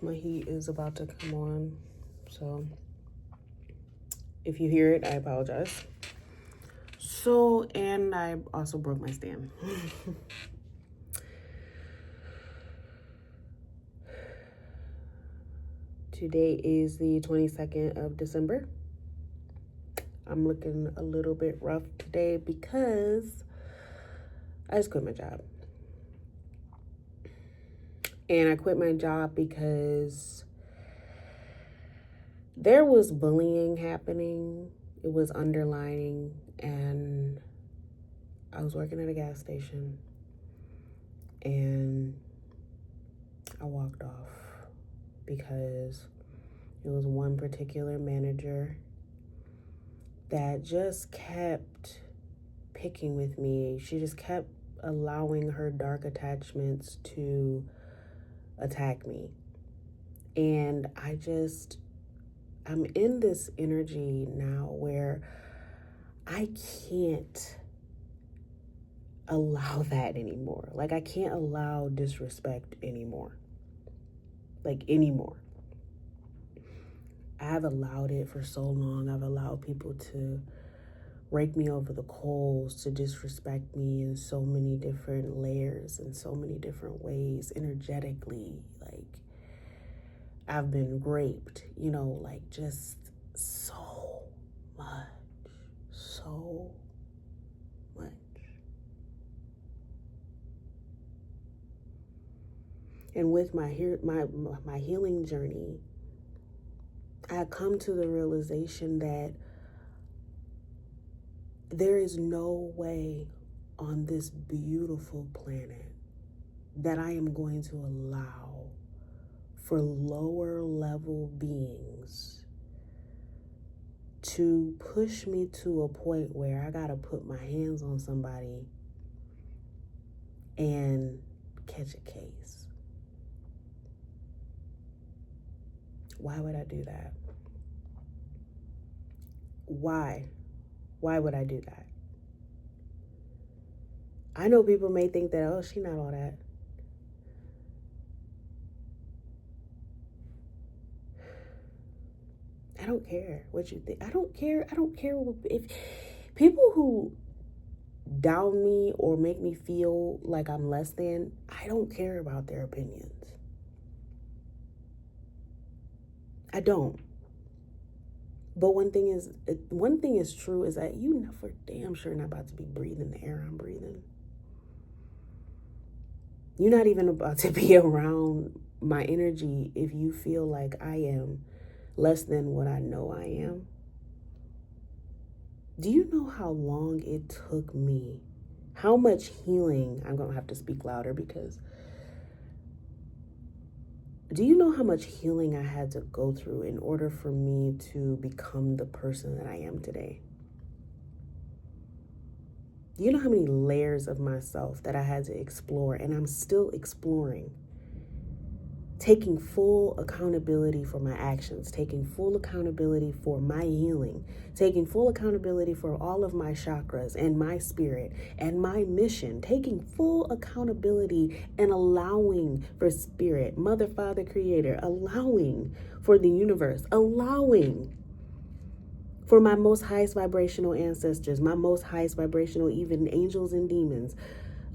My heat is about to come on, so if you hear it, I apologize. So, and I also broke my stand. Today is the 22nd of December. I'm looking a little bit rough today because I just quit my job. And I quit my job because there was bullying happening. It was underlining, and I was working at a gas station, and I walked off because it was one particular manager that just kept picking with me. She just kept allowing her dark attachments to attack me. And I'm in this energy now where I can't allow that anymore. Like, I can't allow disrespect anymore. Anymore. I've allowed it for so long. I've allowed people to rake me over the coals, to disrespect me in so many different layers, in so many different ways, energetically. Like, I've been raped, just so much. And with my healing journey, I come to the realization that there is no way on this beautiful planet that I am going to allow for lower level beings to push me to a point where I gotta put my hands on somebody and catch a case. Why would I do that? Why would I do that? I know people may think that, oh, she's not all that. I don't care what you think. I don't care if people who down me or make me feel like I'm less than, I don't care about their opinions. I don't. But one thing is true is that you for damn sure not about to be breathing the air I'm breathing. You're not even about to be around my energy if you feel like I am less than what I know I am. Do you know how long it took me? How much healing? I'm going to have to speak louder because do you know how much healing I had to go through in order for me to become the person that I am today? Do you know how many layers of myself that I had to explore, and I'm still exploring? Taking full accountability for my actions, taking full accountability for my healing, taking full accountability for all of my chakras and my spirit and my mission, taking full accountability and allowing for spirit, mother, father, creator, allowing for the universe, allowing for my most highest vibrational ancestors, my most highest vibrational, even angels and demons,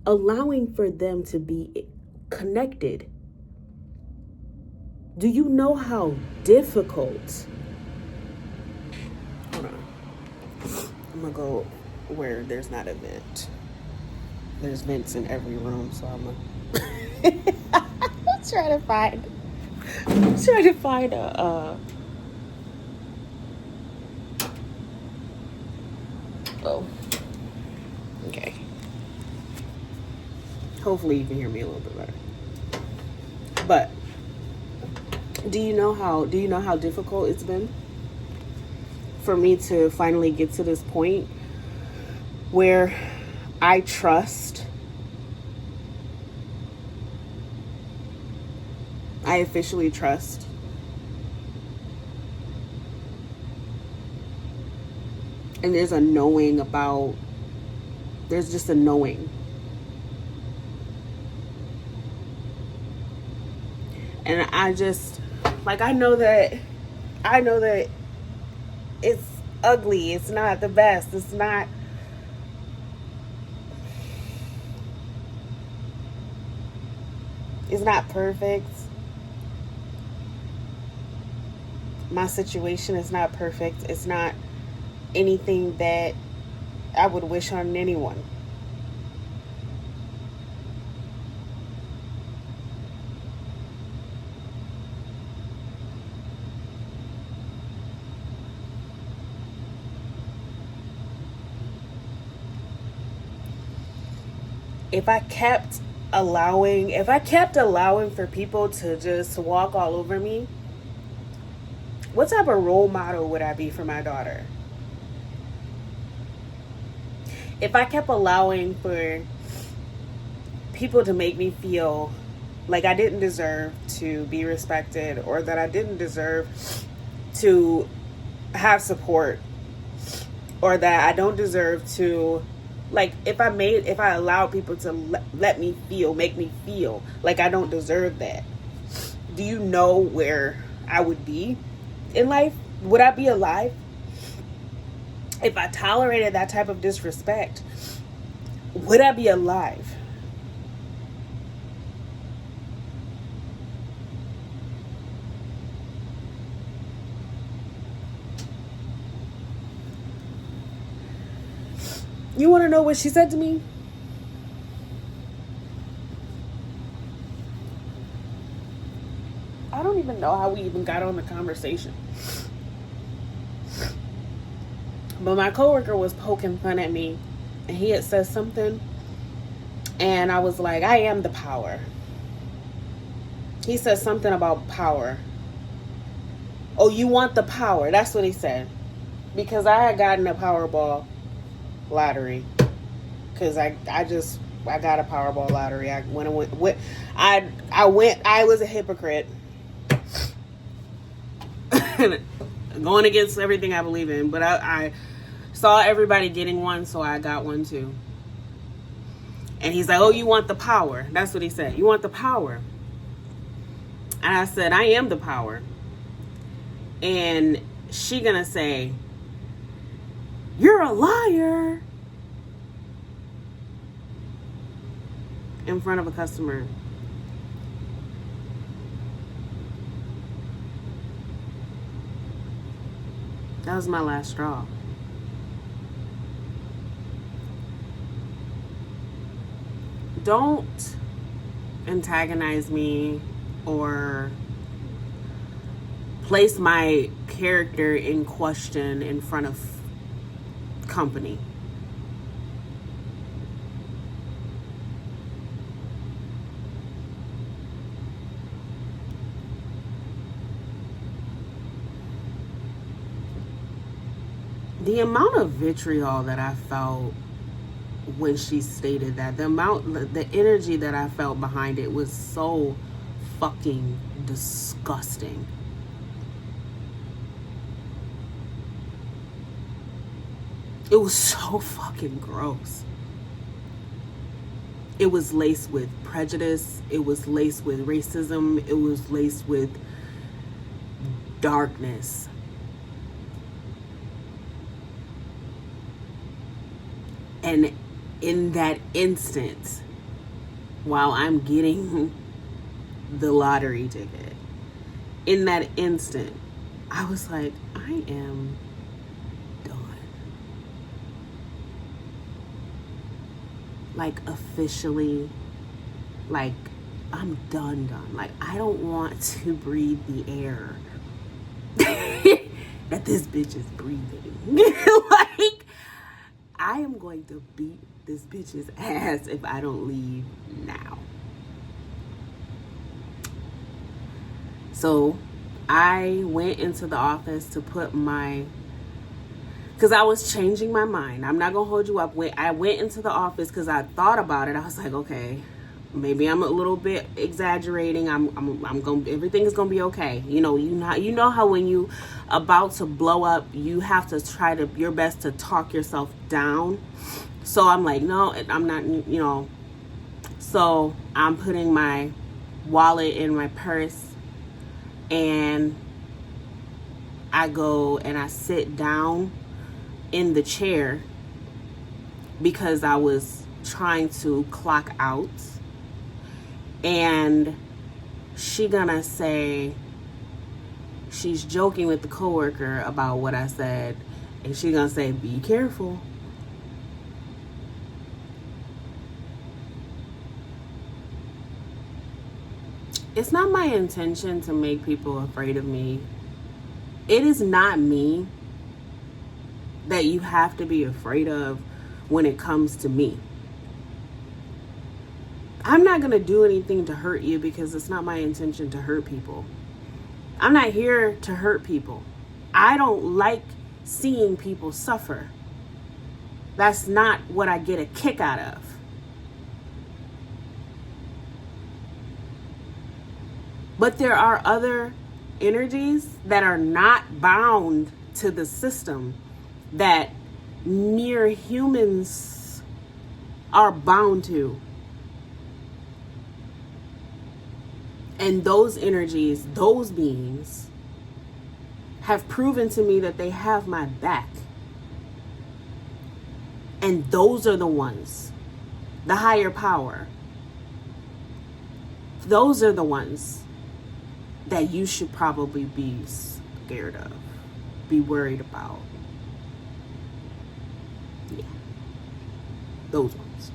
allowing for them to be connected. Do you know how difficult? Hold on. I'm gonna go where there's not a vent. There's vents in every room, so I'm gonna try to find a oh. Okay. Hopefully you can hear me a little bit better. But do you know how difficult it's been for me to finally get to this point where I trust? I officially trust. And there's just a knowing. And I just Like, I know that it's ugly. It's not the best. It's not perfect. My situation is not perfect. It's not anything that I would wish on anyone. If I kept allowing for people to just walk all over me, what type of role model would I be for my daughter? If I kept allowing for people to make me feel like I didn't deserve to be respected, or that I didn't deserve to have support, or that I don't deserve to, like, if I allowed people to make me feel like I don't deserve that, do you know where I would be in life? Would I be alive? If I tolerated that type of disrespect, would I be alive? You want to know what she said to me? I don't even know how we even got on the conversation. But my coworker was poking fun at me, and he had said something, and I was like, I am the power. He said something about power. Oh, you want the power? That's what he said. Because I had gotten a Powerball lottery. Because I got a Powerball lottery. I was a hypocrite. Going against everything I believe in. But I saw everybody getting one, so I got one too. And he's like, oh, you want the power? That's what he said. You want the power? And I said, I am the power. And she gonna say, you're a liar, in front of a customer. That was my last straw. Don't antagonize me or place my character in question in front of company. The amount of vitriol that I felt when she stated that, the energy that I felt behind it was so fucking disgusting. It was so fucking gross. It was laced with prejudice. It was laced with racism. It was laced with darkness. And in that instant, while I'm getting the lottery ticket, in that instant, I was like, I am done. Like, officially, like, I'm done. Like, I don't want to breathe the air that this bitch is breathing. Like, I am going to beat this bitch's ass if I don't leave now. So I went into the office to put because I was changing my mind. I'm not going to hold you up. I went into the office because I thought about it. I was like, okay, maybe I'm a little bit exaggerating. I'm going, everything is going to be okay. You know how when you about to blow up, you have to try your best to talk yourself down. So I'm like, no, I'm not, So I'm putting my wallet in my purse. and I go and I sit down in the chair because I was trying to clock out, and she gonna say she's joking with the coworker about what I said, and she gonna say, be careful. It's not my intention to make people afraid of me. It is not me that you have to be afraid of when it comes to me. I'm not going to do anything to hurt you because it's not my intention to hurt people. I'm not here to hurt people. I don't like seeing people suffer. That's not what I get a kick out of. But there are other energies that are not bound to the system that mere humans are bound to. And those energies, those beings, have proven to me that they have my back. And those are the ones, the higher power, those are the ones that you should probably be scared of, be worried about. Yeah, those ones.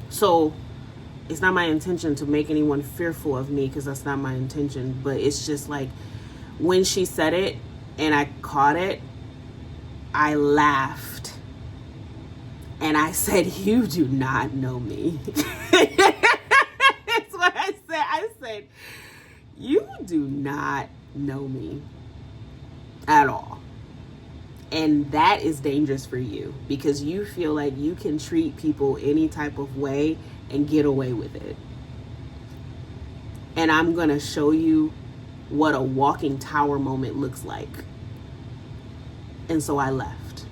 So it's not my intention to make anyone fearful of me, because that's not my intention. But it's just like when she said it and I caught it, I laughed and I said, you do not know me. That's what I said. I said, you do not know me at all. And that is dangerous for you, because you feel like you can treat people any type of way and get away with it. And I'm going to show you what a walking tower moment looks like. And so I left.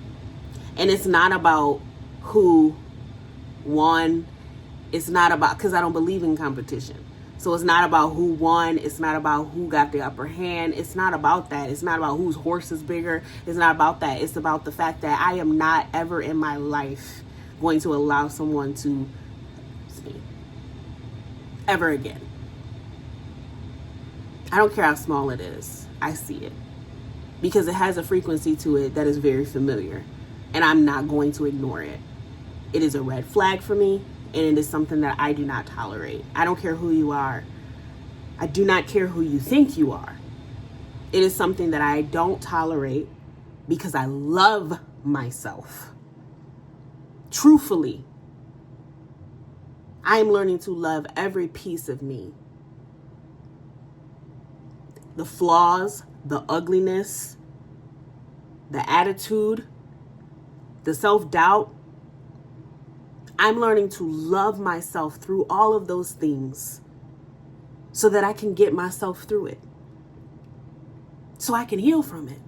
And it's not about who won. It's not about, because I don't believe in competition. So it's not about who won. It's not about who got the upper hand. It's not about that. It's not about whose horse is bigger. It's not about that. It's about the fact that I am not ever in my life going to allow someone to see ever again. I don't care how small it is. I see it. Because it has a frequency to it that is very familiar. And I'm not going to ignore it. It is a red flag for me. And it is something that I do not tolerate. I don't care who you are. I do not care who you think you are. It is something that I don't tolerate because I love myself. Truthfully, I am learning to love every piece of me. The flaws, the ugliness, the attitude, the self-doubt. I'm learning to love myself through all of those things so that I can get myself through it. So I can heal from it.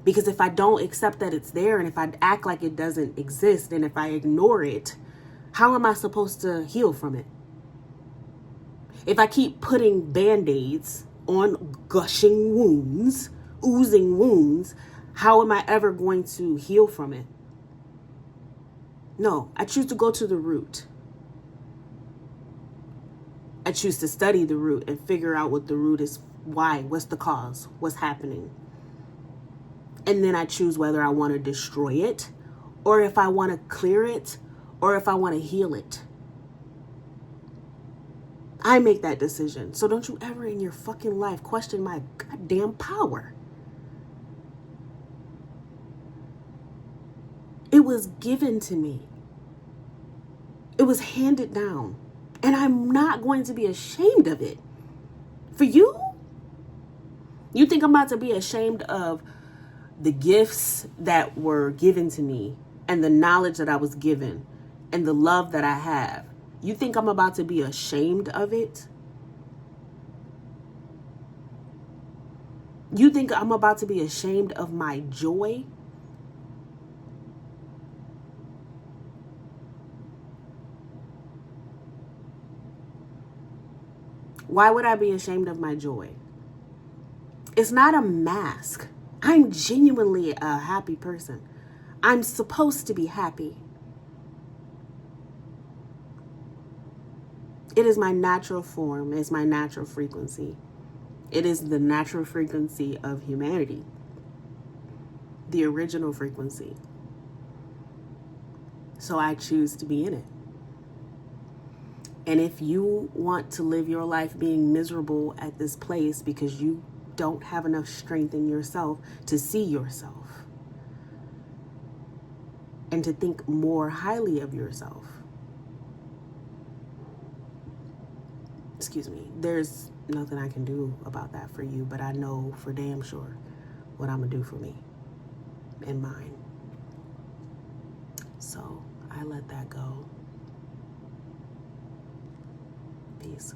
Because if I don't accept that it's there, and if I act like it doesn't exist, and if I ignore it, how am I supposed to heal from it? If I keep putting Band-Aids on gushing wounds, oozing wounds, how am I ever going to heal from it? No, I choose to go to the root. I choose to study the root and figure out what the root is, why, what's the cause, what's happening. And then I choose whether I want to destroy it, or if I want to clear it, or if I want to heal it. I make that decision. So don't you ever in your fucking life question my goddamn power. It was given to me. It was handed down. And I'm not going to be ashamed of it. For you? You think I'm about to be ashamed of the gifts that were given to me and the knowledge that I was given and the love that I have? You think I'm about to be ashamed of it? You think I'm about to be ashamed of my joy? Why would I be ashamed of my joy? It's not a mask. I'm genuinely a happy person. I'm supposed to be happy. It is my natural form. It's my natural frequency. It is the natural frequency of humanity. The original frequency. So I choose to be in it. And if you want to live your life being miserable at this place because you don't have enough strength in yourself to see yourself and to think more highly of yourself, excuse me, there's nothing I can do about that for you, but I know for damn sure what I'm gonna do for me and mine. So I let that go. Peace.